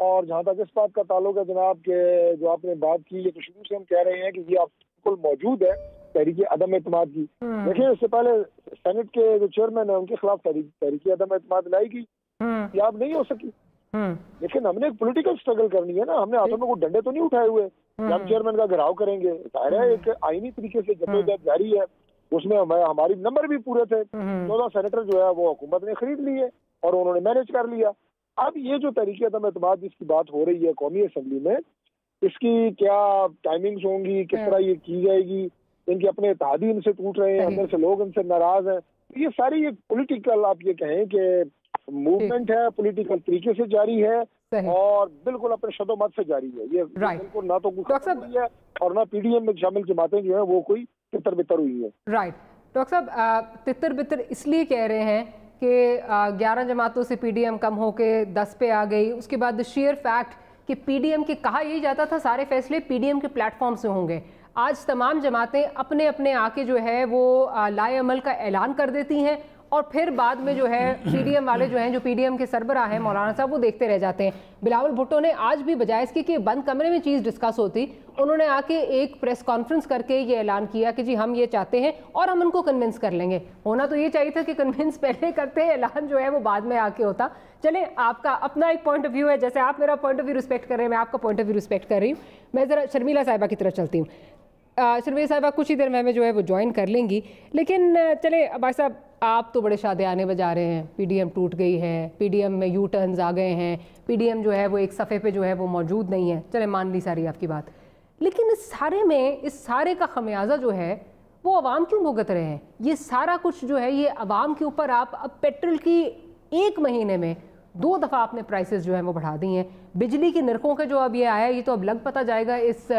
اور جہاں تک اس بات کا تعلق ہے جناب کہ جو آپ نے بات کی، یہ تو شروع سے ہم کہہ رہے ہیں کہ یہ بالکل موجود ہے تحریک عدم اعتماد کی. دیکھیں اس سے پہلے سینٹ کے جو چیئرمین ہیں ان کے خلاف تحریک عدم اعتماد لائی گئی، یہ آپ نہیں ہو سکی. لیکن ہم نے ایک پولیٹیکل سٹرگل کرنی ہے نا، ہم نے ہاتھوں میں کوئی ڈنڈے تو نہیں اٹھائے ہوئے کہ ہم چیئرمین کا گھراؤ کریں گے. ظاہر ہے ایک آئینی طریقے سے جدوجہد جاری ہے، اس میں ہماری نمبر بھی پورے تھے. 14 سینیٹر جو ہے وہ حکومت نے خرید لیے اور انہوں نے مینج کر لیا. اب یہ جو تحریک عدم اعتماد جس کی بات ہو رہی ہے قومی اسمبلی میں، اس کی کیا ٹائمنگز ہوں گی، کس طرح یہ کی جائے گی، ان کے اپنے اتحادی ان سے ٹوٹ رہے ہیں، اندر سے لوگ ان سے ناراض ہیں. یہ ساری ایک پولیٹیکل آپ یہ کہیں کہ موومنٹ ہے، پولیٹیکل طریقے سے جاری ہے اور بالکل اپنے شد و مت سے جاری ہے. یہ بالکل نہ تو کوئی ختم ہوئی ہے اور نہ پی ڈی ایم میں شامل جماعتیں جو ہیں وہ کوئی تتر بتر ہوئی ہیں. رائٹ ڈاکٹر صاحب، تتر بتر اس لیے کہہ رہے ہیں کہ 11 جماعتوں سے پی ڈی ایم کم ہو کے 10 پہ آ گئی. اس کے بعد شیئر فیکٹ کہ پی ڈی ایم کے کہا یہی جاتا تھا سارے فیصلے پی ڈی ایم کے پلیٹ فارم سے ہوں گے. آج تمام جماعتیں اپنے اپنے آ کے جو ہے وہ لائے عمل کا اعلان کر دیتی ہیں اور پھر بعد میں جو ہے پی ڈی ایم والے جو ہیں، جو پی ڈی ایم کے سربراہ ہیں مولانا صاحب، وہ دیکھتے رہ جاتے ہیں. بلاول بھٹو نے آج بھی بجائے اس کی کہ بند کمرے میں چیز ڈسکس ہوتی، انہوں نے آ کے ایک پریس کانفرنس کر کے یہ اعلان کیا کہ جی ہم یہ چاہتے ہیں اور ہم ان کو کنونس کر لیں گے. ہونا تو یہ چاہیے تھا کہ کنونس پہلے کرتے، اعلان جو ہے وہ بعد میں آ کے ہوتا. چلیں، آپ کا اپنا ایک پوائنٹ آف ویو ہے، جیسے آپ میرا پوائنٹ آف ویو رسپیکٹ کر رہے ہیں، میں آپ کا پوائنٹ آف ویو رسپیکٹ کر رہی ہوں. میں ذرا شرمیلا صاحبہ کی طرف چلتی ہوں. شرمیلا صاحبہ کچھ ہی دیر میں ہمیں جو ہے وہ جوائن کر لیں گی، لیکن چلیں بھائی صاحب، آپ تو بڑے شادیانے بجا رہے ہیں. پی ڈی ایم ٹوٹ گئی ہے، پی ڈی ایم میں یو ٹرنز آ گئے ہیں، پی ڈی ایم جو ہے وہ ایک صفحے پہ جو ہے وہ موجود نہیں ہے. چلیں مان لی ساری آپ کی بات، لیکن اس سارے میں اس سارے کا خمیازہ جو ہے وہ عوام کیوں بھگت رہے ہیں؟ یہ سارا کچھ جو ہے یہ عوام کے اوپر آپ اب پیٹرول کی ایک مہینے میں 2 دفعہ آپ نے پرائسز جو ہیں وہ بڑھا دی ہیں. بجلی کی نرخوں کا جو اب یہ آیا، یہ تو اب لگ پتہ جائے گا اس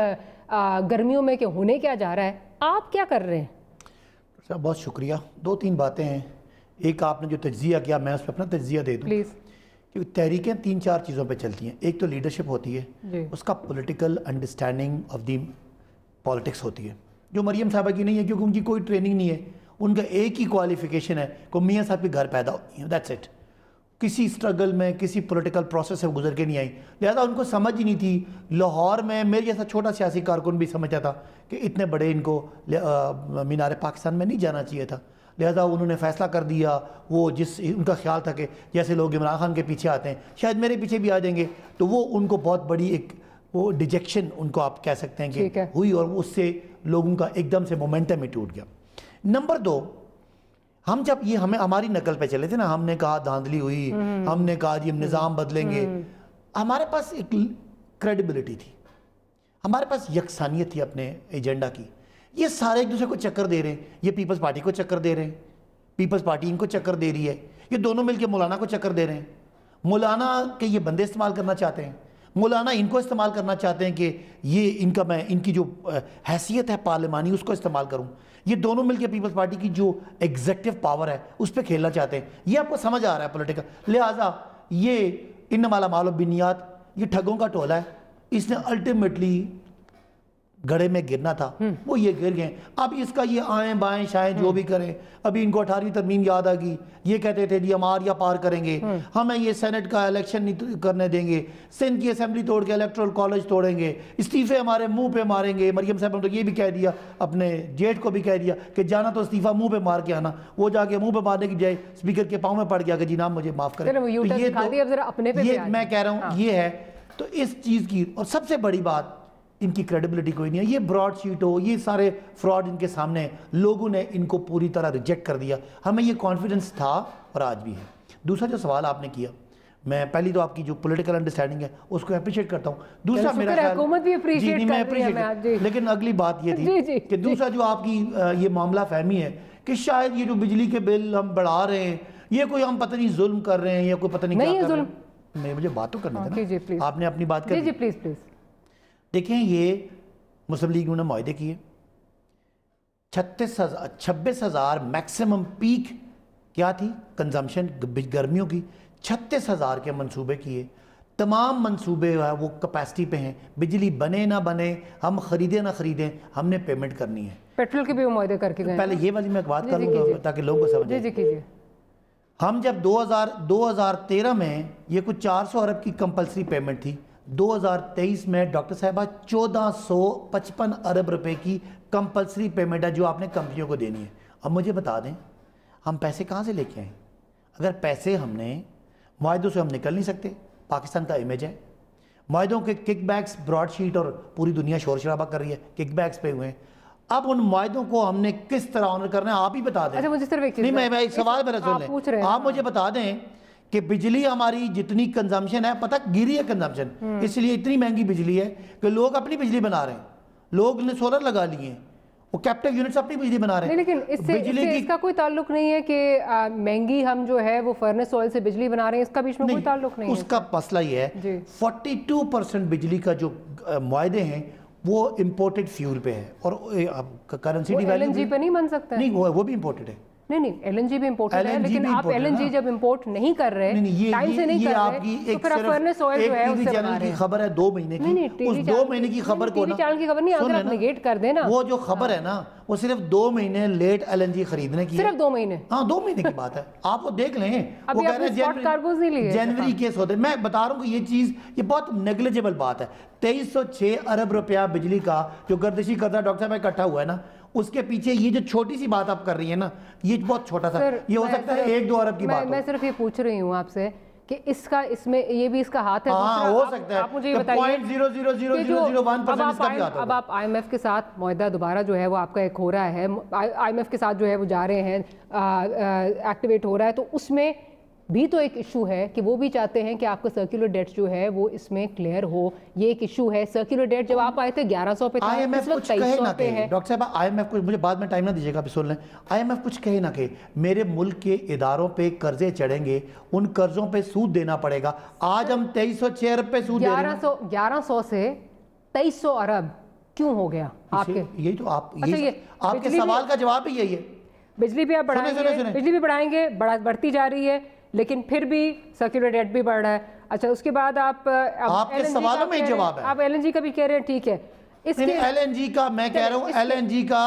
گرمیوں میں کہ ہونے کیا جا رہا ہے. آپ کیا کر رہے ہیں؟ صاحب بہت شکریہ. 2-3 باتیں ہیں. ایک آپ نے جو تجزیہ کیا، میں اس پہ اپنا تجزیہ دے دوں پلیز. کہ تحریکیں 3-4 چیزوں پہ چلتی ہیں. ایک تو لیڈرشپ ہوتی ہے، اس کا political understanding of the politics ہوتی ہے، جو مریم صاحبہ کی نہیں ہے کیونکہ ان کی کوئی ٹریننگ نہیں ہے. ان کا ایک ہی کوالیفیکیشن ہے کہ میاں صاحب کے گھر پیدا ہوتی ہیں، دیٹس اٹ. کسی اسٹرگل میں، کسی پولیٹیکل پروسیس سے گزر کے نہیں آئی، لہذا ان کو سمجھ ہی نہیں تھی. لاہور میں میرے جیسا چھوٹا سیاسی کارکن بھی سمجھتا تھا کہ اتنے بڑے ان کو مینار پاکستان میں نہیں جانا چاہیے تھا، لہذا انہوں نے فیصلہ کر دیا. وہ جس ان کا خیال تھا کہ جیسے لوگ عمران خان کے پیچھے آتے ہیں شاید میرے پیچھے بھی آ جائیں گے، تو وہ ان کو بہت بڑی ایک وہ ڈیجیکشن ان کو آپ کہہ سکتے ہیں کہ ہوئی، اور اس سے لوگوں کا ایک دم سے مومنٹم ہی ٹوٹ گیا. نمبر 2، ہم جب یہ ہماری نقل پہ چلے تھے نا، ہم نے کہا دھاندلی ہوئی، ہم نے کہا جی ہم نظام بدلیں گے، ہمارے پاس ایک کریڈیبلٹی تھی، ہمارے پاس یکسانیت تھی اپنے ایجنڈا کی. یہ سارے ایک دوسرے کو چکر دے رہے ہیں. یہ پیپلز پارٹی کو چکر دے رہے ہیں، پیپلز پارٹی ان کو چکر دے رہی ہے، یہ دونوں مل کے مولانا کو چکر دے رہے ہیں. مولانا کے یہ بندے استعمال کرنا چاہتے ہیں، مولانا ان کو استعمال کرنا چاہتے ہیں کہ یہ ان کا میں ان کی جو حیثیت ہے پارلیمانی اس کو استعمال کروں. یہ دونوں مل کے پیپلز پارٹی کی جو ایگزیکٹو پاور ہے اس پہ کھیلنا چاہتے ہیں. یہ آپ کو سمجھ آ رہا ہے پولیٹیکل. لہٰذا یہ انما الاعمال بالنیات، یہ ٹھگوں کا ٹولہ ہے. اس نے الٹیمیٹلی گڑھے میں گرنا تھا، وہ یہ گر گئے. اب اس کا یہ آئیں بائیں شائیں جو بھی کریں، ابھی ان کو 18ویں ترمیم یاد آ گئی. یہ کہتے تھے جی ہم آریا پار کریں گے، ہمیں یہ سینٹ کا الیکشن نہیں کرنے دیں گے، سندھ کی اسمبلی توڑ کے الیکٹرل کالج توڑیں گے، استعفے ہمارے منہ پہ ماریں گے. مریم صاحب نے تو یہ بھی کہہ دیا، اپنے جیٹھ کو بھی کہہ دیا کہ جانا تو استعفیٰ منہ پہ مار کے آنا. وہ جا کے منہ پہ مارنے کی بجائے اسپیکر کے پاؤں میں پڑ گیا کہ جی نام مجھے معاف کریں. یہ میں کہہ رہا ہوں یہ ہے. تو اس چیز کی، اور سب سے بڑی بات، ان کی کریڈیبلٹی کوئی نہیں ہے. یہ براڈ شیٹ ہو، یہ سارے فراڈ ان کے سامنے، لوگوں نے ان کو پوری طرح ریجیکٹ کر دیا. ہمیں یہ کانفیڈنس تھا اور آج بھی ہے. دوسرا جو سوال آپ نے کیا، میں پہلی تو آپ کی جو پولیٹیکل انڈرسٹینڈنگ ہے اس کو اپریشیٹ کرتا ہوں. دوسرا میرا خیال، لیکن اگلی بات یہ تھی کہ دوسرا جو آپ کی یہ معاملہ فہمی ہے کہ شاید یہ جو بجلی کے بل ہم بڑھا رہے ہیں، یہ کوئی ہم پتہ نہیں ظلم کر رہے ہیں یا کوئی پتہ نہیں کیا کر رہے ہیں. مجھے بات تو کرنی تھی نا، آپ نے اپنی بات کر دی. دیکھیں یہ مسلم لیگ نے معاہدے کیے، 26,000 میکسیمم پیک کیا تھی کنزمپشن گرمیوں کی، 36,000 کے منصوبے کیے. تمام منصوبے وہ کیپیسٹی پہ ہیں. بجلی بنے نہ بنے، ہم خریدیں نہ خریدیں، ہم نے پیمنٹ کرنی ہے. پیٹرول کے بھی معاہدے کر کے گئے. پہلے یہ والی میں بات کر لوں گا تاکہ لوگوں کو سمجھیں. ہم جب 2013 میں یہ کچھ 400 ارب کی کمپلسری پیمنٹ تھی، 2023 میں ڈاکٹر صاحبہ 1455 ارب روپے کی کمپلسری پیمنٹ ہے جو آپ نے کمپنیوں کو دینی ہے۔ اب مجھے بتا دیں ہم پیسے کہاں سے لے کے آئیں؟ اگر پیسے ہم نے معاہدوں سے ہم نکل نہیں سکتے، پاکستان کا امیج ہے، معاہدوں کے کک بیکس براڈ شیٹ اور پوری دنیا شور شرابہ کر رہی ہے، کک بیکس پہ ہوئے ہیں، اب ان معاہدوں کو ہم نے کس طرح آنر کرنا ہے آپ ہی بتا دیں۔ اچھا مجھے صرف ایک چیز نہیں میں ایک سوال میرا سن لیں، آپ مجھے بتا دیں کہ بجلی ہماری جتنی کنزمپشن ہے، پتہ گری ہے کنزمپشن، اس لیے اتنی مہنگی بجلی ہے کہ لوگ اپنی بجلی بنا رہے ہیں، لوگ نے سولر لگا لیے ہیں، وہ کیپٹیو یونٹس اپنی بجلی بنا رہے ہیں۔ لیکن اس سے اس کا کوئی تعلق نہیں ہے کہ مہنگی ہم جو ہے وہ فرنس آئل سے بجلی بنا رہے ہیں، اس کا بیچ میں کوئی تعلق نہیں ہے۔ اس کا مسئلہ یہ ہے 42% بجلی کا جو معاہدے ہیں وہ امپورٹڈ فیول پہ ہے، اور کرنسی ڈی ویلیو LNG پہ نہیں بن سکتا ہے، نہیں وہ بھی امپورٹڈ ہے۔ نہیں LNG بھی امپورٹڈ ہے، لیکن آپ LNG جب امپورٹ نہیں کر رہے، ٹائم سے نہیں کر رہے، تو پھر آپ فرنس آئل جو ہے اس سے بنا رہے ہیں۔ خبر ہے 2 مہینے کی، اس 2 مہینے کی خبر کو نا، چینل کی خبر نہیں، اگر آپ نگیٹ کر دیں نا، وہ جو خبر ہے نا وہ صرف 2 مہینے لیٹ LNG خریدنے کی، صرف 2 مہینے، ہاں 2 مہینے کی بات ہے، آپ وہ دیکھ لیں۔ وہ کہہ رہے ہیں جنوری کے سودے، میں بتا رہا ہوں کہ یہ چیز یہ بہت نیگلیجبل بات ہے۔ 2306 ارب روپیہ بجلی کا جو گردشی قرضہ ڈاکٹر صاحب اکٹھا ہوا ہے نا، اس کے پیچھے یہ جو چھوٹی سی بات آپ کر رہی ہیں نا، یہ بہت چھوٹا سا، یہ ہو سکتا ہے 1-2 ارب کی بات ہو۔ میں صرف یہ پوچھ رہی ہوں آپ سے کہ اس میں یہ بھی اس کا ہاتھ ہے، ہاں ہو سکتا ہے، آپ مجھے یہ بتائیے 0.00001% اس کا بھی ہاتھ ہوگا۔ اب آپ IMF کے ساتھ معاہدہ دوبارہ جو ہے وہ آپ کا ایک ہو رہا ہے، IMF کے ساتھ جو ہے وہ جا رہے ہیں، ایکٹیویٹ ہو رہا ہے، تو اس میں بھی تو ایک ایشو ہے کہ وہ بھی چاہتے ہیں کہ آپ کا سرکولر ڈیٹ جو ہے وہ اس میں کلیئر ہو، یہ ایک ایشو ہے۔ سرکولر ڈیٹ جب آپ آئے تھے 1100 پہ تھا، اس وقت 2300 پہ ہے۔ ڈاکٹر صاحب IMF کو مجھے بعد میں ٹائم نہ دیجیے گا، ابھی سن لیں، IMF کچھ کہے نہ کہے، میرے ملک کے اداروں پہ قرضے چڑھیں گے، ان قرضوں پہ سود دینا پڑے گا۔ آج ہم 2306 ارب پہ سود دے رہے ہیں، 1100 سے 2300 ارب کیوں ہو گیا آپ کے؟ یہی تو آپ کے سوال کا جواب ہی یہی ہے۔ بجلی بھی آپ بڑھائیں گے، بڑھتی جا رہی ہے، لیکن پھر بھی سرکولر ڈیٹ بھی بڑھ رہا ہے۔ اچھا اس کے بعد آپ کے سوالوں میں جواب ہے، آپ LNG کا بھی کہہ رہے ہیں، ٹھیک ہے، اس کے LNG کا میں کہہ رہا ہوں LNG کا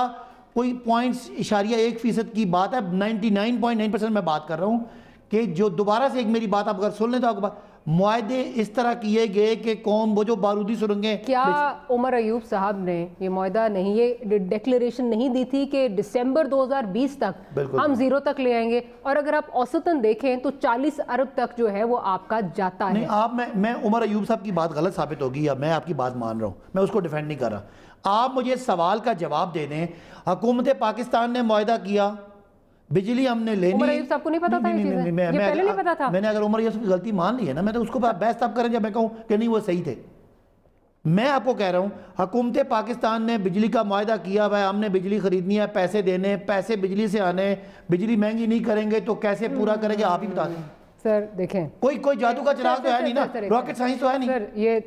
کوئی 0.1% کی بات ہے، 99.9% میں بات کر رہا ہوں کہ جو دوبارہ سے ایک میری بات آپ اگر سن لیں تو آپ معاہدے اس طرح کیے گئے کہ قوم وہ جو بارودی سرنگیں، کیا عمر ایوب صاحب نے یہ معاہدہ نہیں، یہ ڈیکلیریشن نہیں دی تھی کہ دسمبر 2020 تک ہم 0 تک لے آئیں گے؟ اور اگر آپ اوسطاً دیکھیں تو 40 ارب تک جو ہے وہ آپ کا جاتا ہے۔ نہیں آپ میں عمر ایوب صاحب کی بات غلط ثابت ہوگی، یا میں آپ کی بات مان رہا ہوں، میں اس کو ڈیفینڈ نہیں کر رہا۔ آپ مجھے سوال کا جواب دے دیں، حکومت پاکستان نے معاہدہ کیا، بجلی ہم نے لینی، عمر ایوب صاحب کو نہیں پتا تھا یہ چیزیں؟ یہ پہلے نہیں پتا تھا؟ میں نے اگر عمر ایوب صاحب کی غلطی مان لی ہے نا، میں تو اس کو بحث تب کریں جب میں کہوں کہ نہیں وہ صحیح تھے۔ میں آپ کو کہہ رہا ہوں حکومت پاکستان نے بجلی کا معاہدہ کیا ہوا ہے، ہم نے بجلی خریدنی ہے، پیسے دینے، پیسے بجلی سے آنے، بجلی مہنگی نہیں کریں گے تو کیسے پورا کریں گے آپ ہی بتا دیں۔ سر دیکھیں کوئی جادو کا چراغ تو ہے نہیں نا، راکٹ سائنس تو ہے نہیں۔ سر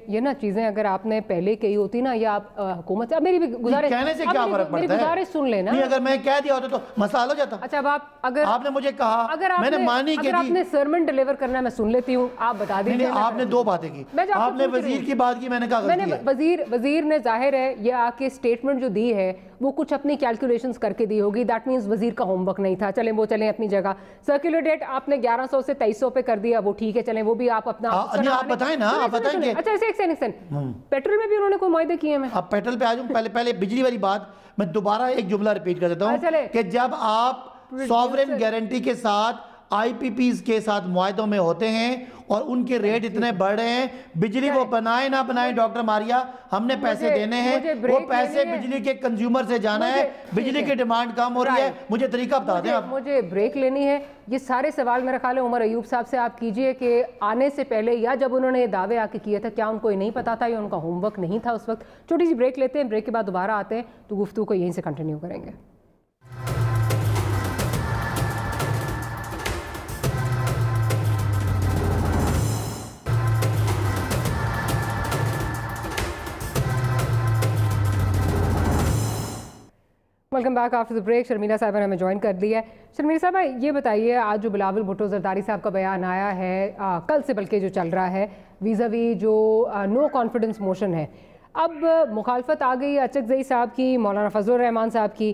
یہ نا چیزیں اگر آپ نے پہلے کہی ہوتی نا، یا آپ حکومت سے، اب میری بھی گزارش، کہنے سے کیا فرق پڑتا ہے؟ میری گزارش سن لینا، نہیں اگر میں کہہ دیا ہوتا تو مسئلہ حل ہو جاتا۔ اچھا اب آپ نے مجھے کہا، میں نے مانی کہ اگر آپ نے سرمن ڈیلیور کرنا ہے میں سن لیتی ہوں، آپ بتا دیجیے۔ آپ نے 2 باتیں کی، آپ نے وزیر کی بات کی، میں نے کہا غلطی ہے۔ وزیر نے ظاہر ہے یہ آ کے اسٹیٹمنٹ جو دی ہے وہ کچھ اپنی کیلکولیشنز کر کے دی ہوگی، دیٹ مینز وزیر کا ہوم ورک نہیں تھا، چلیں وہ چلیں اپنی جگہ۔ سرکولر ڈیٹ آپ نے 1100 سے 2300 پہ کر دیا، وہ ٹھیک ہے، چلیں وہ بھی آپ اپنا، آپ بتائیں نا، آپ بتائیں کہ اچھا ایک سیکنڈ، پیٹرول میں بھی انہوں نے کوئی معاہدے کیے ہیں؟ اب پیٹرول پہ آ جاؤں، پہلے بجلی والی بات میں دوبارہ ایک جملہ ریپیٹ کر دیتا ہوں کہ جب آپ سوورن گارنٹی کے ساتھ IPPs کے ساتھ معاہدوں میں ہوتے ہیں اور ان کے ریٹ اتنے بڑھ رہے ہیں، بجلی وہ بنائیں نہ بنائیں ڈاکٹر ماریا، ہم نے پیسے دینے ہیں، وہ پیسے بجلی کے کنزیومر سے جانا ہے، بجلی کی ڈیمانڈ کم ہو رہی ہے، مجھے طریقہ بتا دیں آپ۔ مجھے بریک لینی ہے۔ یہ سارے سوال میرا خیال ہے عمر ایوب صاحب سے آپ کیجئے کہ آنے سے پہلے یا جب انہوں نے یہ دعوے آ کے کیے تھے، کیا ان کو یہ نہیں پتا تھا یا ان کا ہوم ورک نہیں تھا اس وقت؟ چھوٹی سی بریک لیتے ہیں، بریک کے بعد دوبارہ آتے ہیں تو گفتگو کو یہیں سے کنٹینیو کریں گے۔ Welcome back after the break. Sharmila صاحبہ نے ہمیں جوائن کر دیا ہے۔ شرمیلا صاحبہ یہ بتائیے، آج جو بلاول بھٹو زرداری صاحب کا بیان آیا ہے، کل سے بلکہ جو چل رہا ہے ویزاوی جو نو کانفیڈنس موشن ہے، اب مخالفت آ گئی اچک زئی صاحب کی، مولانا فضل الرحمان صاحب کی،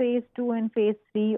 phase 2 and phase 3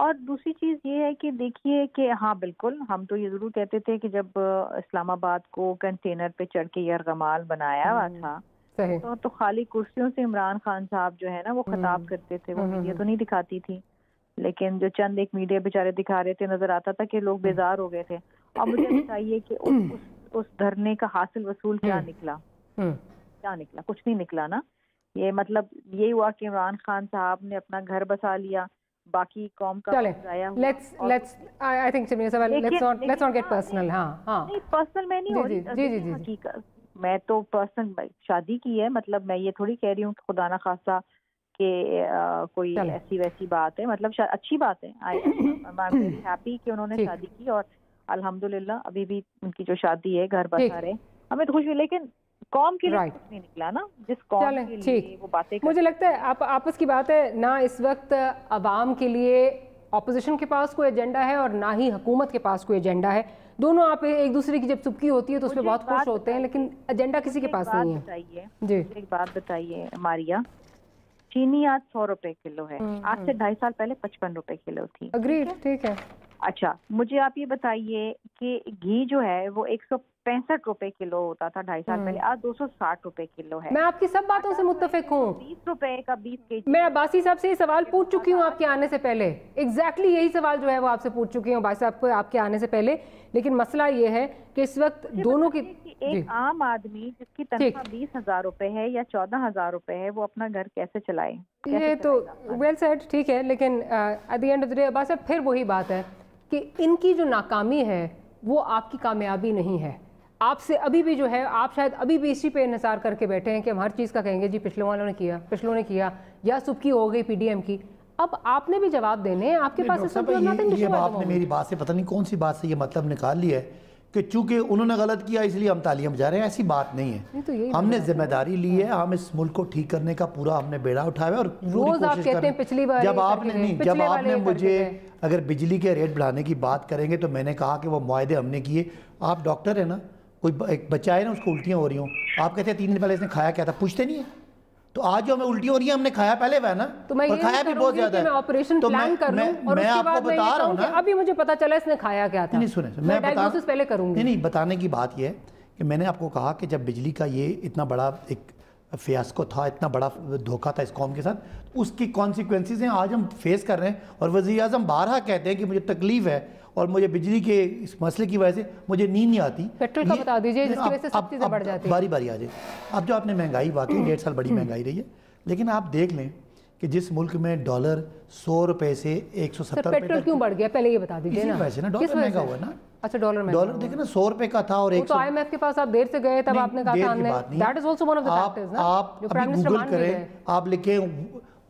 اور دوسری چیز یہ ہے کہ دیکھیے کہ ہاں بالکل ہم تو یہ ضرور کہتے تھے کہ جب اسلام آباد کو کنٹینر پہ چڑھ کے یرغمال بنایا ہوا تھا تو خالی کرسیوں سے عمران خان صاحب جو ہے نا وہ خطاب کرتے تھے، وہ میڈیا تو نہیں دکھاتی تھی، لیکن جو چند ایک میڈیا بیچارے دکھا رہے تھے نظر آتا تھا کہ لوگ بیزار ہو گئے تھے. اور مجھے بتائیے کہ اس دھرنے کا حاصل وصول کیا نکلا؟ کیا نکلا؟ کچھ نہیں نکلا نا. یہ مطلب یہی ہوا کہ عمران خان صاحب نے اپنا گھر بسا لیا، باقی قوم کا ضائع ہوا. پرسنل میں نہیں ہو رہی حقیقت، میں تو پرسنل شادی کی ہے، مطلب میں یہ تھوڑی کہہ رہی ہوں کہ خدا نہ خواستہ کہ کوئی ایسی ویسی بات ہے، مطلب اچھی بات ہے. ہیپی کہ انہوں نے شادی کی اور الحمدللہ ابھی بھی ان کی جو شادی ہے گھر بسا رہے، ہمیں تو خوشی ہوئی. لیکن قوم کے لیے کچھ نہیں نکلا نا، جس قوم کے لیے وہ باتیں. مجھے لگتا ہے آپس کی بات ہے، نہ اس وقت عوام کے لیے اپوزیشن کے پاس کوئی ایجنڈا ہے اور نہ ہی حکومت کے پاس کوئی ایجنڈا ہے. دونوں آپ ایک دوسرے کی جب سبکی ہوتی ہے تو اس پہ بہت خوش ہوتے ہیں، لیکن ایجنڈا کسی کے پاس نہیں ہے. جی ایک بات بتائیے ماریا، چینی آج 100 روپے کلو ہے، آج سے 2.5 سال پہلے 55 روپے کلو تھی. اگریڈ، ٹھیک ہے. اچھا مجھے آپ یہ بتائیے کہ گھی جو ہے وہ 165 روپے کلو ہوتا تھا 2.5 سال پہلے، آج 260 روپے کلو ہے. میں آپ کی سب باتوں سے متفق ہوں. 20 روپے کا 20 kg. میں عباسی صاحب سے یہ سوال پوچھ چکی ہوں آپ کے آنے سے پہلے، ایگزیکٹلی یہی سوال جو ہے وہ آپ سے پوچھ چکی ہوں عباسی صاحب کو آپ کے آنے سے پہلے. لیکن مسئلہ یہ ہے کہ اس وقت دونوں کی ایک عام آدمی جس کی تنخواہ 20,000 روپے ہے یا 14,000 روپے ہے وہ اپنا گھر کیسے چلائے؟ یہ تو ویل سیڈ، ٹھیک ہے، لیکن at the end of the day Abbas Sahib پھر وہی بات ہے کہ ان کی جو ناکامی ہے وہ آپ کی کامیابی نہیں ہے. آپ سے ابھی بھی جو ہے آپ شاید ابھی بھی اسی پہ انحصار کر کے بیٹھے ہیں کہ ہم ہر چیز کا کہیں گے جی پچھلوں والوں نے کیا، پچھلوں نے کیا، یا سبکی ہو گئی پی ڈی ایم کی. اب آپ نے بھی جواب دینے ہیں، آپ کے پاس یہ آپ نے میری بات سے پتہ نہیں کون سی بات سے یہ مطلب نکال لیا ہے کہ چونکہ انہوں نے غلط کیا اس لیے ہم تالیاں بجا رہے ہیں. ایسی بات نہیں ہے. ہم نے ذمہ داری لی ہے، ہم اس ملک کو ٹھیک کرنے کا پورا ہم نے بیڑا اٹھایا ہے اور روز آپ کہتے ہیں پچھلی بار جب آپ نے مجھے اگر بجلی کے ریٹ بڑھانے کی بات کریں گے تو میں نے کہا کہ وہ معاہدے ہم نے کیے. آپ ڈاکٹر ہیں نا، کوئی ایک بچہ ہے نا اس کو الٹیاں ہو رہی ہوں، آپ کہتے ہیں 3 دن پہلے اس نے کھایا کیا تھا، پوچھتے نہیں ہیں. تو آج جو ہمیں الٹیاں ہو رہی ہیں ہم نے کھایا پہلے وہ ہے نا، اور کھایا بھی بہت زیادہ ہے. میں آپریشن پلان کر لوں اور اس کے بعد میں یہ کہوں کہ ابھی مجھے پتا چلا اس نے کھایا کیا تھا. نہیں سنیں، میں ڈائگنوسس پہلے کروں گی. نہیں بتانے کی بات یہ ہے کہ میں نے آپ کو کہا کہ جب بجلی کا یہ اتنا بڑا ایک فیاسکو تھا، اتنا بڑا دھوکہ تھا اس قوم کے ساتھ، اس کی کانسیکوینسز ہیں آج ہم فیس کر رہے ہیں. اور وزیر اعظم بارہا کہتے ہیں کہ مجھے تکلیف ہے اور مجھے بجلی کے اس مسئلے کی وجہ سے مجھے نیند نہیں آتی. پیٹرول کا بتا دیجئے جس کی وجہ سے سب چیزیں بڑھ جاتی ہیں. باری باری آ جائے. اب جو آپ نے مہنگائی واقعی 1.5 سال بڑی مہنگائی رہی ہے، لیکن آپ دیکھ لیں کہ جس ملک میں ڈالر 100 روپے سے 170 روپے پیٹرول کیوں بڑھ گیا پہلے یہ بتا دیجئے نا. اسی وجہ سے نا ڈالر مہنگا ہوا ہے نا. اچھا ڈالر میں ڈالر دیکھیں نا 100 روپے کا تھا اور 100. تو آئی ایم ایف کے پاس آپ دیر سے گئے تب آپ نے کہا تھا ہم نے that is also one of the factors نا. آپ ابھی گوگل کریں، آپ لکھیں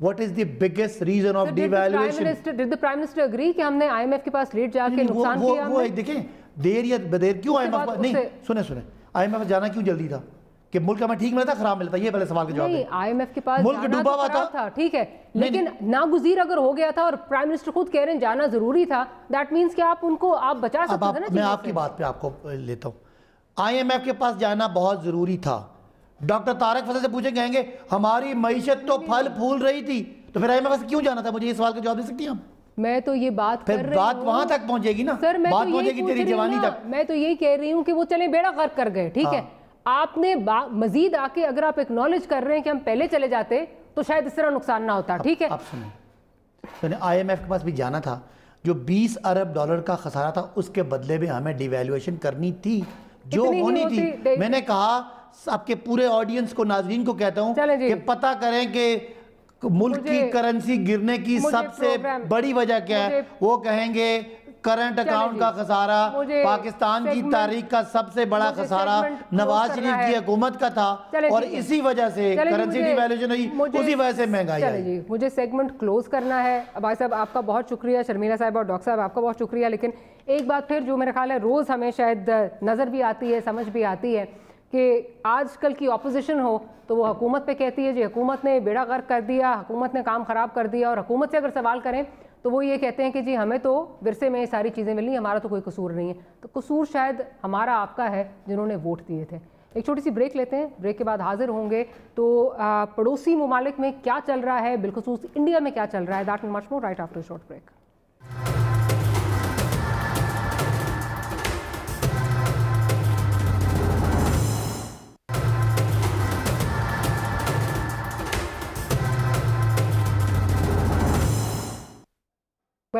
what is the biggest reason of devaluation. Did the Prime Minister agree کہ ہم نے آئی ایم ایف کے پاس لیٹ جا کے نقصان کیا؟ وہ دیکھیں دیر یا بدیر کیوں آئی ایم ایف نہیں سنیں آئی ایم ایف جانا کیوں جلدی تھا کہ ملک ہمیں ٹھیک ملتا خراب ملتا؟ یہ پہلے سوال کا جواب نہیں. آئی ایم ایف کے پاس ملک ڈوبا ہوا تھا ٹھیک ہے، لیکن ناگزیر اگر ہو گیا تھا اور پرائم منسٹر خود کہہ رہے ہیں جانا ضروری تھا، دیٹ مینس کہ آپ ان کو آپ بچا سکتے تھے نا. میں آپ کی بات پہ آپ کو لیتا ہوں. آئی ایم ایف کے پاس جانا بہت ضروری تھا. ڈاکٹر طارق فضل سے پوچھیں کہیں گے ہماری معیشت تو پھل پھول رہی تھی تو پھر آئی ایم ایف کیوں جانا تھا؟ مجھے یہ سوال کا جواب دے سکتی ہیں آپ؟ میں تو یہ بات کر رہی ہوں، پھر بات وہاں تک پہنچے گی نا، بات پہنچے گی تیری جوانی تک. میں تو یہی کہہ رہی ہوں کہ وہ چلیں بیڑا غرق کر گئے، ٹھیک ہے. آپ نے مزید آ کے اگر آپ ایکنالج کر رہے ہیں کہ ہم پہلے چلے جاتے تو شاید اس طرح نقصان نہ ہوتا. ٹھیک ہے آپ سنیں، آئی ایم ایف کے پاس بھی جانا تھا. جو 20 ارب ڈالر کا خسارہ تھا اس کے بدلے میں ہمیں ڈی ویلیویشن کرنی تھی جو ہونی تھی. میں نے کہا آپ کے پورے آڈینس کو، ناظرین کو کہتا ہوں کہ پتہ کریں کہ ملک کی کرنسی گرنے کی سب سے بڑی وجہ کیا ہے. وہ کہیں گے کرنٹ اکاؤنٹ کا خسارہ، پاکستان کی تاریخ کا سب سے بڑا خسارہ نواز شریف کی حکومت کا تھا اور اسی وجہ سے کرنسی ڈی ویلیویشن ہوئی، اسی وجہ سے مہنگائی آئی. مجھے سیگمنٹ کلوز کرنا ہے. عباس صاحب آپ کا بہت شکریہ، شرمیلا صاحب اور ڈاکٹر صاحب آپ کا بہت شکریہ. لیکن ایک بات پھر جو میرا خیال ہے روز ہمیں شاید نظر بھی آتی ہے، سمجھ بھی آتی ہے کہ آج کل کی اپوزیشن ہو تو وہ حکومت پہ کہتی ہے جی حکومت نے بیڑا غرق کر دیا، حکومت نے کام خراب کر دیا، اور حکومت سے اگر سوال کریں تو وہ یہ کہتے ہیں کہ جی ہمیں تو ورثے میں یہ ساری چیزیں ملی، ہمارا تو کوئی قصور نہیں ہے. تو قصور شاید ہمارا آپ کا ہے جنہوں نے ووٹ دیے تھے. ایک چھوٹی سی بریک لیتے ہیں، بریک کے بعد حاضر ہوں گے. تو پڑوسی ممالک میں کیا چل رہا ہے، بالخصوص انڈیا میں کیا چل رہا ہے، that and much more right after short break.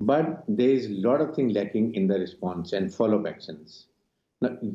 but there is lot of thing lacking in the response and follow up actions.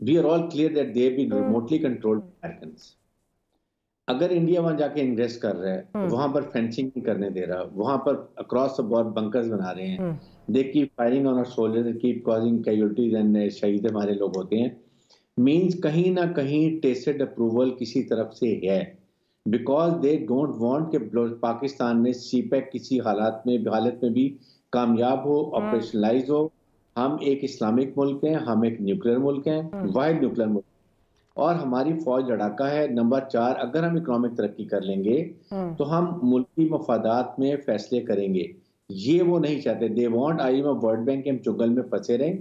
we are all clear that they have been remotely controlled by Americans. اگر India وہاں جا کے invest کر رہا ہے، وہاں پر fencing نہیں کرنے دے رہا، وہاں پر اکراس دا بورڈ بنکرز بنا رہے ہیں، they keep firing on our soldiers, they keep causing casualties and شہید ہمارے لوگ ہوتے ہیں، مینس کہیں نہ کہیں ٹیسٹ اپروول کسی طرف سے ہے، بیکاز دے ڈونٹ وانٹ کہ پاکستان میں سی پیک کسی حالت میں بھی کامیاب ہو، آپریشنلائز ہو. ہم ایک اسلامک ملک ہیں، ہم ایک نیوکلیر ملک ہیں، واحد نیوکلیر ملک، اور ہماری فوج لڑاکا ہے. نمبر 4، اگر ہم اکنامک ترقی کر لیں گے تو ہم ملکی مفادات میں فیصلے کریں گے. یہ وہ نہیں چاہتے. They want IMF world bank کے ہم چگل میں پھنسے رہیں،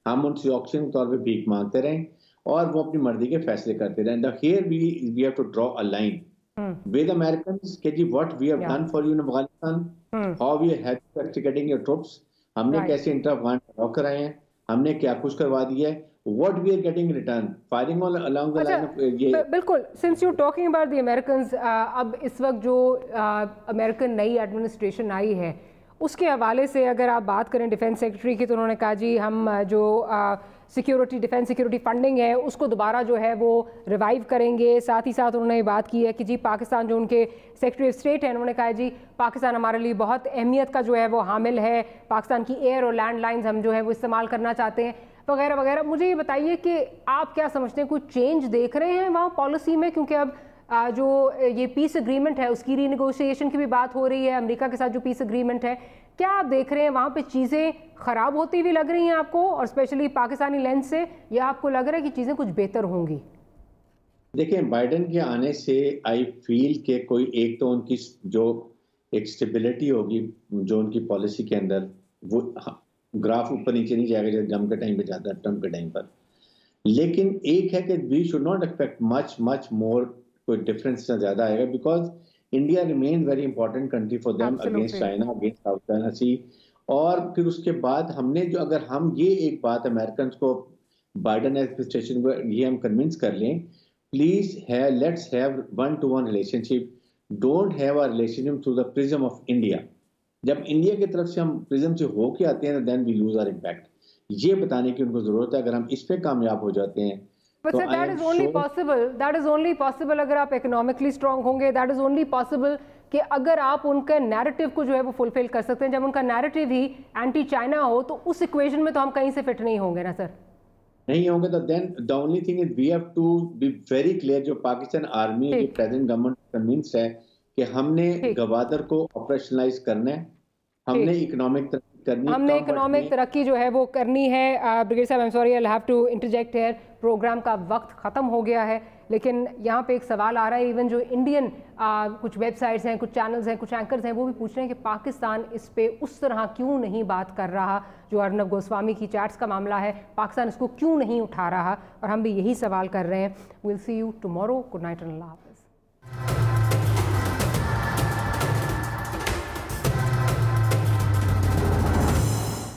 ہم ان سے آکسیجن کے طور پہ بھیک مانگتے رہیں اور وہ اپنی مرضی کے فیصلے کرتے رہیں. Here we have to draw a line with Americans کہ جی what we have done for you in Afghanistan, how we are helping extricating your troops, ہم نے کیسے انٹر افغان ٹراک کرائے ہیں، ہم نے کیا کچھ کروا دیا ہے. What we are getting in return, firing all along the line of یہ بالکل. since you're talking about the Americans, اب اس وقت جو امریکن نئی ایڈمنسٹریشن آئی ہے اس کے حوالے سے اگر آپ بات کریں ڈیفینس سیکرٹری کی، تو انہوں نے کہا جی ہم جو سیکیورٹی ڈیفینس سیکیورٹی فنڈنگ ہے اس کو دوبارہ جو ہے وہ ریوائیو کریں گے. ساتھ ہی ساتھ انہوں نے یہ بات کی ہے کہ جی پاکستان جو ان کے سیکرٹری آف اسٹیٹ ہیں، انہوں نے کہا جی پاکستان ہمارے لیے بہت اہمیت کا جو ہے وہ حامل ہے، پاکستان کی ایئر اور لینڈ لائنز ہم جو ہے وہ استعمال کرنا چاہتے ہیں وغیرہ وغیرہ. مجھے یہ بتائیے کہ آپ کیا سمجھتے ہیں، کوئی چینج دیکھ رہے ہیں وہاں پالیسی میں؟ کیونکہ اب جو یہ پیس اگریمنٹ ہے اس کی ری نیگوشیشن کی بھی بات ہو رہی ہے، امریکہ کے ساتھ جو پیس اگریمنٹ ہے، کیا آپ دیکھ رہے ہیں وہاں پہ چیزیں خراب ہوتی ہوئی لگ رہی ہیں آپ کو، اور اسپیشلی پاکستانی لینس سے، یا آپ کو لگ رہا ہے کہ چیزیں کچھ بہتر ہوں گی؟ دیکھیں بائیڈن کے آنے سے آئی فیل کہ کوئی ایک تو ان کی جو ایک سٹیبلٹی ہوگی جو ان کی پالیسی کے اندر، وہ گراف اوپر نیچے نہیں جائے گا جب جم کے ٹائم پہ جاتا ہے، ٹرمپ کے ٹائم پر. لیکن ایک ہے کہ we should not expect much more, کوئی ڈفرینس نہ زیادہ آئے گا، because India remain very important country for them against China, against South China Sea. اور پھر اس کے بعد ہم نے جو اگر ہم یہ ایک بات امریکنس کو، بائیڈن ایڈمنسٹریشن کو یہ ہم کنونس کر لیں، please let's have 1-to-1 relation ship, don't have a relation ship through the prism of India. جب انڈیا کی طرف سے ہم پرزم سے ہو کے آتے ہیں دین وی لوز آور امپیکٹ. یہ بتانے کی ان کو ضرورت ہے. اگر ہم اس پہ کامیاب ہو جاتے ہیں تو دیٹ از اونلی پاسبل اگر آپ اکنامکلی اسٹرانگ ہوں گے. دیٹ از اونلی پاسبل کہ اگر آپ ان کا نیریٹو کو جو ہے وہ فلفل کر سکتے ہیں. جب ان کا نیریٹو ہی اینٹی چائنا ہو تو اس ایکویشن میں تو ہم کہیں سے فٹ نہیں ہوں گے نا سر. نہیں ہوں گے تو then the only thing is we have to be very clear. جو پاکستان آرمی جو پریزنٹ گورنمنٹ کنوینس ہے کہ ہم نے گوادر کو آپریشنلائز کرنا ہے، ہم نے اکنامک ترقی جو ہے وہ کرنی ہے. بریگیڈیئر صاحب، I'm sorry, I'll have to interject here. Programme کا وقت ختم ہو گیا ہے، لیکن یہاں پہ ایک سوال آ رہا ہے، ایون جو انڈین کچھ ویب سائٹس ہیں، کچھ چینلز ہیں، کچھ اینکرز ہیں، وہ بھی پوچھ رہے ہیں کہ پاکستان اس پہ اس طرح کیوں نہیں بات کر رہا جو ارنب گوسوامی کی چیٹس کا معاملہ ہے، پاکستان اس کو کیوں نہیں اٹھا رہا؟ اور ہم بھی یہی سوال کر رہے ہیں. We'll see you tomorrow. Good night and Allah.